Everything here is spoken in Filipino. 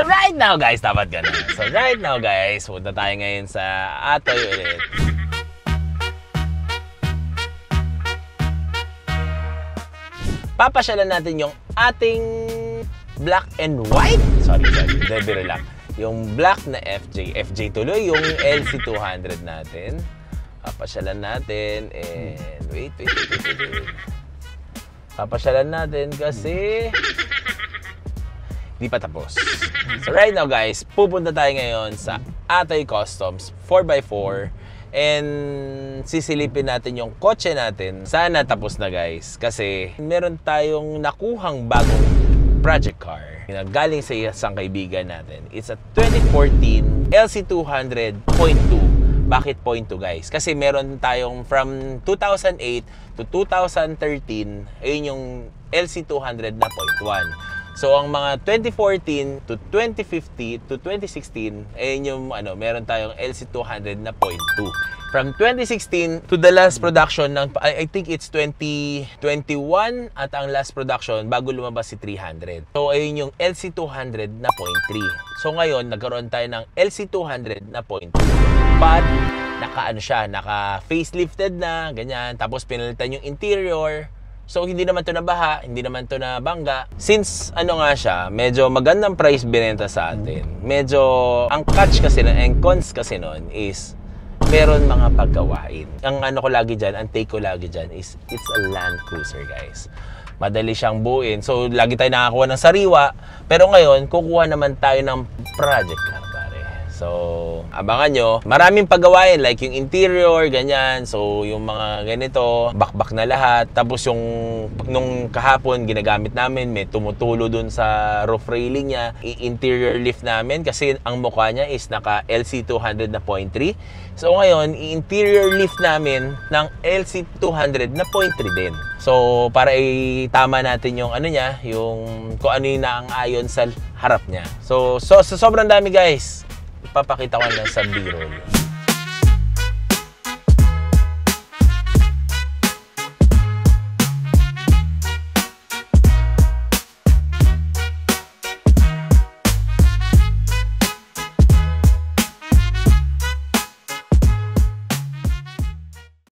So right now guys, dapat ganun. So right now guys, punta tayo ngayon sa Atoy ulit. Papasyalan natin yung ating black and white. Sorry, biro lang. Yung black na FJ. FJ tuloy, yung LC200 natin. Papasyalan natin and wait. Papasyalan natin kasi di pa tapos. So right now guys, pupunta tayo ngayon sa Atoy Customs 4x4 and sisilipin natin yung kotse natin. Sana tapos na guys kasi meron tayong nakuhang bagong project car na galing sa isang kaibigan natin. It's a 2014 LC200.2. Bakit 0.2 guys? Kasi meron tayong from 2008 to 2013, ayun yung LC200 na 0.1. So ang mga 2014 to 2015 to 2016, ayun yung meron tayong LC200 na 0.2. From 2016 to the last production ng I think it's 2021 at ang last production bago lumabas si 300. So ayun yung LC200 na 0.3. So ngayon nagkaroon tayo ng LC200 na 0.2. But naka facelifted na, ganyan. Tapos pinalitan yung interior. So hindi naman to nabaha, hindi naman to nabangga. Since nga siya, medyo magandang price binenta sa atin. Medyo ang catch kasi ang cons kasi nun is meron mga paggawain. Ang ko lagi dyan, ang take ko lagi dyan is it's a Land Cruiser guys. Madali siyang buuin. So lagi tayo nakakuha ng sariwa. Pero ngayon, kukuha naman tayo ng project car pare. So abangan nyo. Maraming paggawain like yung interior, ganyan. So yung mga ganito, bakbak na lahat. Tapos yung nung kahapon ginagamit namin, may tumutulo dun sa roof railing niya. I-interior lift namin kasi ang mukha niya is naka LC200 na 0.3. So ngayon, i-interior lift namin ng LC200 na 0.3 din. So para itama natin yung niya, yung kung ano yung naang-ayon sa harap niya. So sobrang dami guys. Ipapakita ko lang sa B-roll.